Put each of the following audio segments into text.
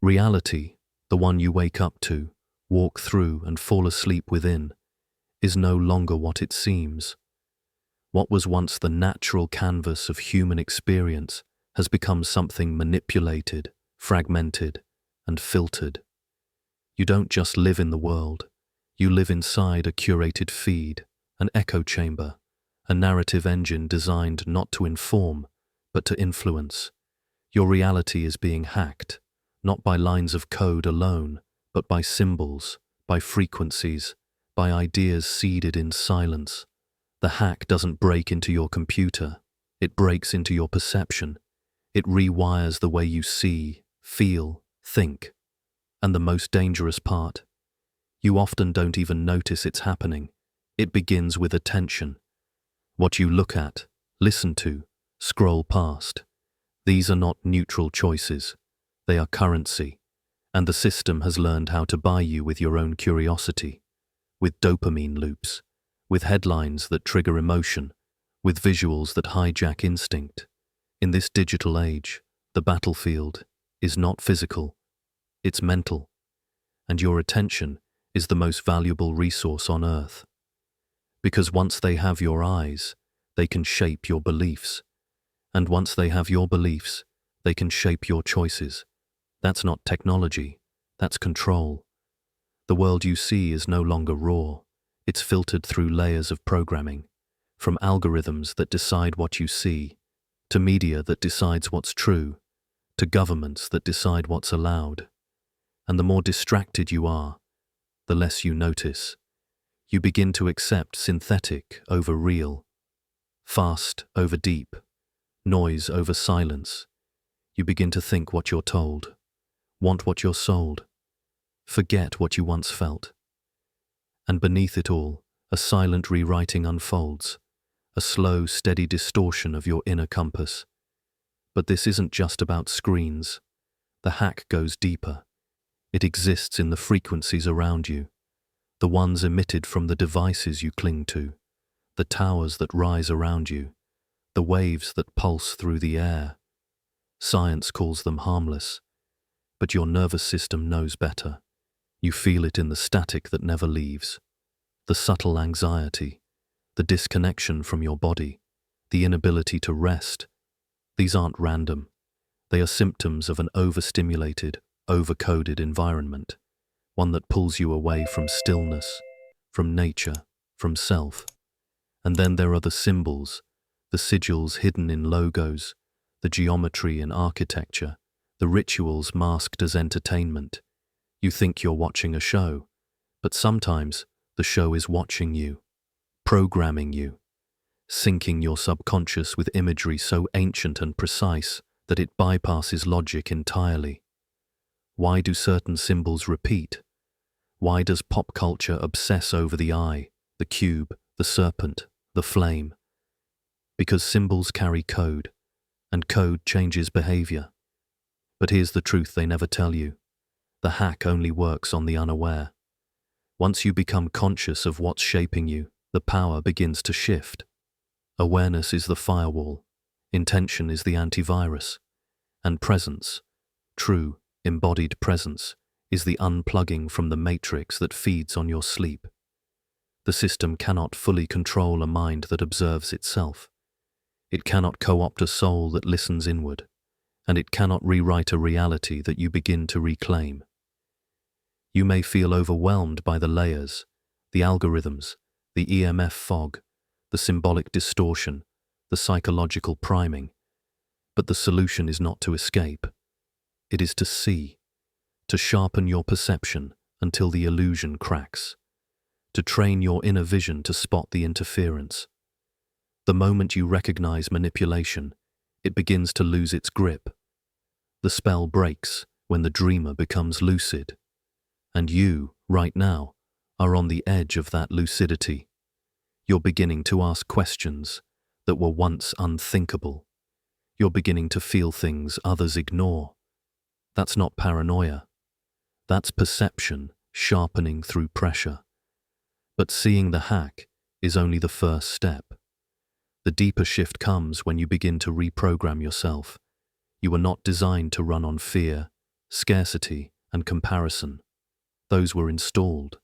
Reality, the one you wake up to, walk through and fall asleep within, is no longer what it seems. What was once the natural canvas of human experience has become something manipulated, fragmented, and filtered. You don't just live in the world, you live inside a curated feed, an echo chamber, a narrative engine designed not to inform, but to influence. Your reality is being hacked, not by lines of code alone, but by symbols, by frequencies, by ideas seeded in silence. The hack doesn't break into your computer, it breaks into your perception. It rewires the way you see, feel, think. And the most dangerous part, you often don't even notice it's happening. It begins with attention. What you look at, listen to, scroll past. These are not neutral choices. They are currency. And the system has learned how to buy you with your own curiosity, with dopamine loops, with headlines that trigger emotion, with visuals that hijack instinct. In this digital age, the battlefield is not physical, it's mental, and your attention is the most valuable resource on earth. Because once they have your eyes, they can shape your beliefs, and once they have your beliefs, they can shape your choices. That's not technology, that's control. The world you see is no longer raw, it's filtered through layers of programming, from algorithms that decide what you see, to media that decides what's true, to governments that decide what's allowed. And the more distracted you are, the less you notice. You begin to accept synthetic over real, fast over deep, noise over silence. You begin to think what you're told, want what you're sold, forget what you once felt. And beneath it all, a silent rewriting unfolds, a slow, steady distortion of your inner compass. But this isn't just about screens. The hack goes deeper. It exists in the frequencies around you, the ones emitted from the devices you cling to, the towers that rise around you, the waves that pulse through the air. Science calls them harmless, but your nervous system knows better. You feel it in the static that never leaves, the subtle anxiety, the disconnection from your body, the inability to rest. These aren't random. They are symptoms of an overstimulated, overcoded environment, one that pulls you away from stillness, from nature, from self. And then there are the symbols, the sigils hidden in logos, the geometry in architecture, the rituals masked as entertainment. You think you're watching a show, but sometimes the show is watching you, programming you, syncing your subconscious with imagery so ancient and precise that it bypasses logic entirely. Why do certain symbols repeat? Why does pop culture obsess over the eye, the cube, the serpent, the flame? Because symbols carry code, and code changes behavior. But here's the truth they never tell you. The hack only works on the unaware. Once you become conscious of what's shaping you, the power begins to shift. Awareness is the firewall, intention is the antivirus, and presence, true, embodied presence, is the unplugging from the matrix that feeds on your sleep. The system cannot fully control a mind that observes itself. It cannot co-opt a soul that listens inward, and it cannot rewrite a reality that you begin to reclaim. You may feel overwhelmed by the layers, the algorithms, the EMF fog, the symbolic distortion, the psychological priming, but the solution is not to escape. It is to see, to sharpen your perception until the illusion cracks, to train your inner vision to spot the interference. The moment you recognize manipulation, it begins to lose its grip. The spell breaks when the dreamer becomes lucid. And you, right now, are on the edge of that lucidity. You're beginning to ask questions that were once unthinkable. You're beginning to feel things others ignore. That's not paranoia. That's perception sharpening through pressure. But seeing the hack is only the first step. The deeper shift comes when you begin to reprogram yourself. You are not designed to run on fear. scarcity, and comparison. Those were installed.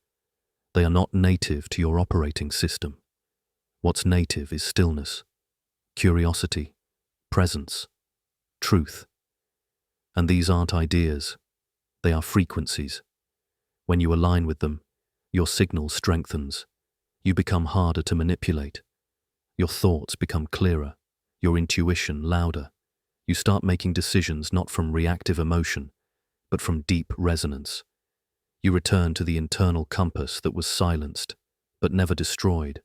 They are not native to your operating system. What's native is stillness, curiosity, presence, truth. And these aren't ideas. They are frequencies. When you align with them, your signal strengthens. You become harder to manipulate. Your thoughts become clearer, your intuition louder. You start making decisions not from reactive emotion, but from deep resonance. You return to the internal compass that was silenced, but never destroyed.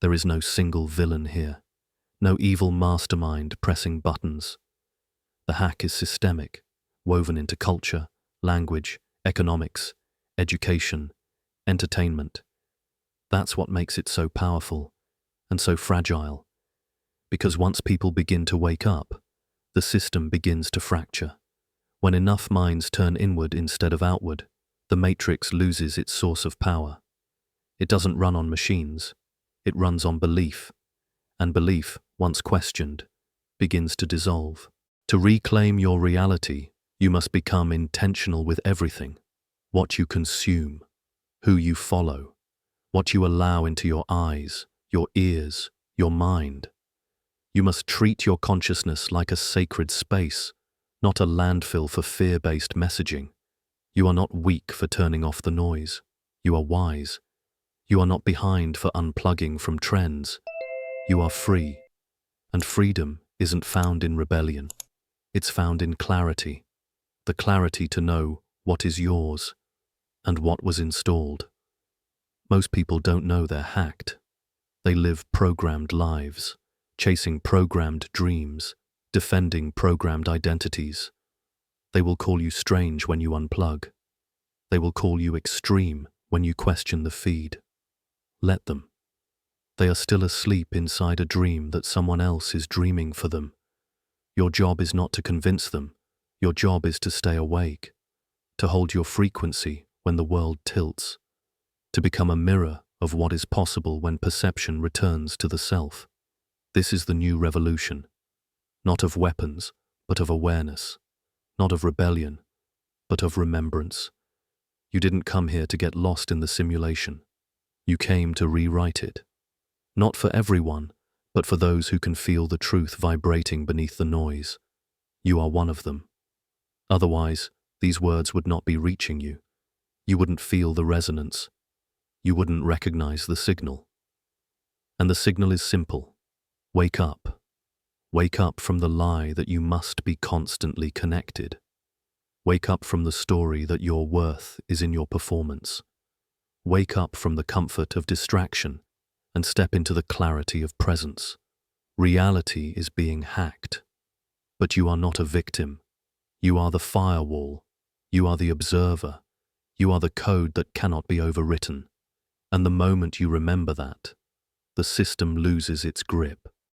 There is no single villain here, no evil mastermind pressing buttons. The hack is systemic, woven into culture, language, economics, education, entertainment. That's what makes it so powerful and so fragile. Because once people begin to wake up, the system begins to fracture. When enough minds turn inward instead of outward, the matrix loses its source of power. It doesn't run on machines. It runs on belief. And belief, once questioned, begins to dissolve. To reclaim your reality, you must become intentional with everything. What you consume, who you follow, what you allow into your eyes, your ears, your mind. You must treat your consciousness like a sacred space, not a landfill for fear-based messaging. You are not weak for turning off the noise. You are wise. You are not behind for unplugging from trends. You are free. And freedom isn't found in rebellion. It's found in clarity. The clarity to know what is yours and what was installed. Most people don't know they're hacked. They live programmed lives, chasing programmed dreams, defending programmed identities. They will call you strange when you unplug. They will call you extreme when you question the feed. Let them. They are still asleep inside a dream that someone else is dreaming for them. Your job is not to convince them. Your job is to stay awake, to hold your frequency when the world tilts, to become a mirror of what is possible when perception returns to the self. This is the new revolution, not of weapons, but of awareness. Not of rebellion, but of remembrance. You didn't come here to get lost in the simulation. You came to rewrite it. Not for everyone, but for those who can feel the truth vibrating beneath the noise. You are one of them. Otherwise, these words would not be reaching you. You wouldn't feel the resonance. You wouldn't recognize the signal. And the signal is simple. Wake up. Wake up from the lie that you must be constantly connected. Wake up from the story that your worth is in your performance. Wake up from the comfort of distraction and step into the clarity of presence. Reality is being hacked. But you are not a victim. You are the firewall. You are the observer. You are the code that cannot be overwritten. And the moment you remember that, the system loses its grip.